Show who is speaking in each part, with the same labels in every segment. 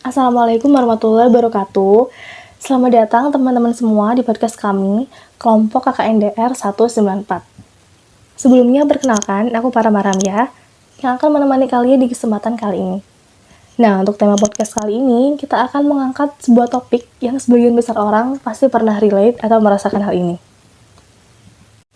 Speaker 1: Assalamualaikum warahmatullahi wabarakatuh. Selamat datang teman-teman semua di podcast kami, kelompok KKNDR 194. Sebelumnya perkenalkan, aku Parama Ramya, yang akan menemani kalian di kesempatan kali ini. Nah, untuk tema podcast kali ini, kita akan mengangkat sebuah topik yang sebagian besar orang pasti pernah relate atau merasakan hal ini.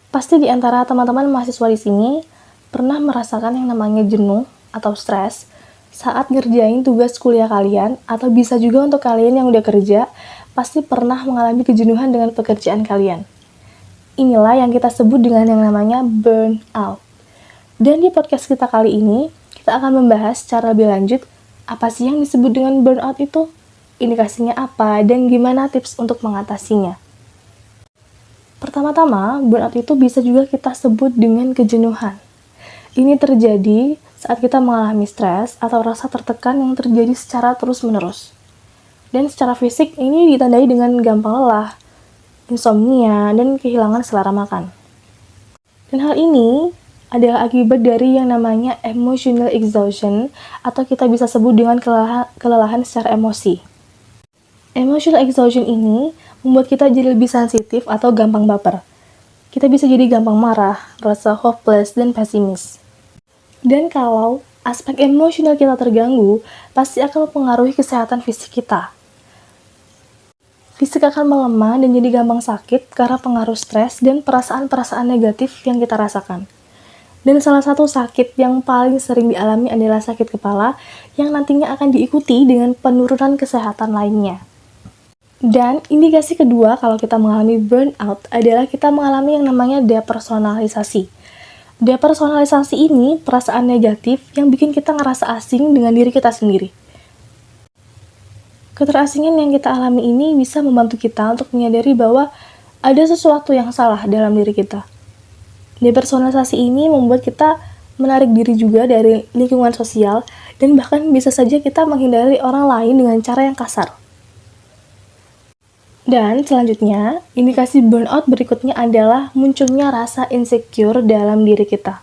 Speaker 1: Pasti di antara teman-teman mahasiswa di sini pernah merasakan yang namanya jenuh atau stres saat ngerjain tugas kuliah kalian, atau bisa juga untuk kalian yang udah kerja, pasti pernah mengalami kejenuhan dengan pekerjaan kalian. Inilah yang kita sebut dengan yang namanya burnout. Dan di podcast kita kali ini, kita akan membahas secara lebih lanjut, apa sih yang disebut dengan burnout itu? Indikasinya apa, dan gimana tips untuk mengatasinya? Pertama-tama, burnout itu bisa juga kita sebut dengan kejenuhan. Ini terjadi saat kita mengalami stres atau rasa tertekan yang terjadi secara terus-menerus. Dan secara fisik ini ditandai dengan gampang lelah, insomnia, dan kehilangan selera makan. Dan hal ini adalah akibat dari yang namanya emotional exhaustion, atau kita bisa sebut dengan kelelahan secara emosi. Emotional exhaustion ini membuat kita jadi lebih sensitif atau gampang baper. Kita bisa jadi gampang marah, rasa hopeless, dan pesimis. Dan kalau aspek emosional kita terganggu, pasti akan mempengaruhi kesehatan fisik kita. Fisik akan melemah dan jadi gampang sakit karena pengaruh stres dan perasaan-perasaan negatif yang kita rasakan. Dan salah satu sakit yang paling sering dialami adalah sakit kepala yang nantinya akan diikuti dengan penurunan kesehatan lainnya. Dan indikasi kedua kalau kita mengalami burnout adalah kita mengalami yang namanya depersonalisasi. Depersonalisasi ini perasaan negatif yang bikin kita ngerasa asing dengan diri kita sendiri. Keterasingan yang kita alami ini bisa membantu kita untuk menyadari bahwa ada sesuatu yang salah dalam diri kita. Depersonalisasi ini membuat kita menarik diri juga dari lingkungan sosial dan bahkan bisa saja kita menghindari orang lain dengan cara yang kasar. Dan selanjutnya, indikasi burnout berikutnya adalah munculnya rasa insecure dalam diri kita.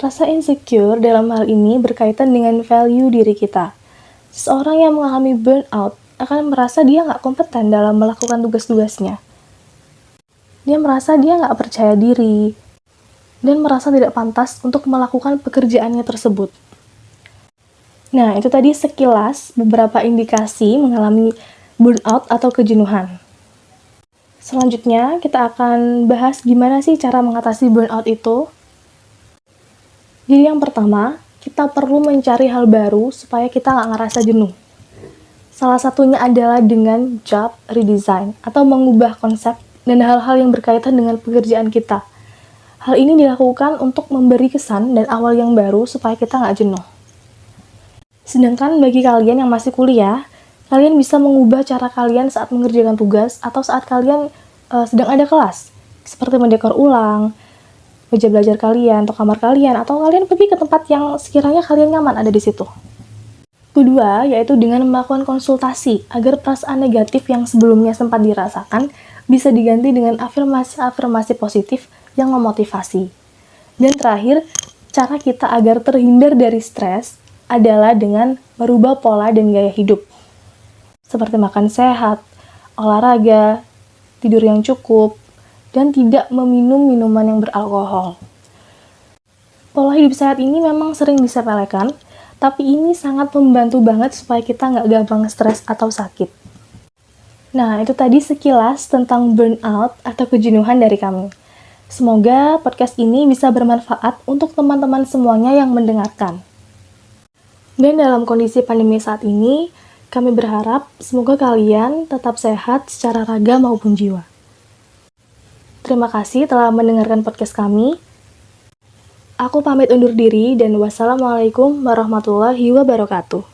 Speaker 1: Rasa insecure dalam hal ini berkaitan dengan value diri kita. Seseorang yang mengalami burnout akan merasa dia nggak kompeten dalam melakukan tugas-tugasnya. Dia merasa dia nggak percaya diri, dan merasa tidak pantas untuk melakukan pekerjaannya tersebut. Nah, itu tadi sekilas beberapa indikasi mengalami burnout atau kejenuhan. Selanjutnya, kita akan bahas gimana sih cara mengatasi burnout itu. Jadi yang pertama, kita perlu mencari hal baru supaya kita nggak ngerasa jenuh. Salah satunya adalah dengan job redesign atau mengubah konsep dan hal-hal yang berkaitan dengan pekerjaan kita. Hal ini dilakukan untuk memberi kesan dan awal yang baru supaya kita nggak jenuh. Sedangkan bagi kalian yang masih kuliah, kalian bisa mengubah cara kalian saat mengerjakan tugas atau saat kalian sedang ada kelas, seperti mendekor ulang meja belajar kalian atau kamar kalian, atau kalian pergi ke tempat yang sekiranya kalian nyaman ada di situ. Kedua, yaitu dengan melakukan konsultasi agar perasaan negatif yang sebelumnya sempat dirasakan bisa diganti dengan afirmasi-afirmasi positif yang memotivasi. Dan terakhir, cara kita agar terhindar dari stres adalah dengan merubah pola dan gaya hidup. Seperti makan sehat, olahraga, tidur yang cukup, dan tidak meminum minuman yang beralkohol. Pola hidup sehat ini memang sering disepelekan, tapi ini sangat membantu banget supaya kita nggak gampang stres atau sakit. Nah, itu tadi sekilas tentang burnout atau kejenuhan dari kami. Semoga podcast ini bisa bermanfaat untuk teman-teman semuanya yang mendengarkan. Dan dalam kondisi pandemi saat ini, kami berharap semoga kalian tetap sehat secara raga maupun jiwa. Terima kasih telah mendengarkan podcast kami. Aku pamit undur diri dan wassalamualaikum warahmatullahi wabarakatuh.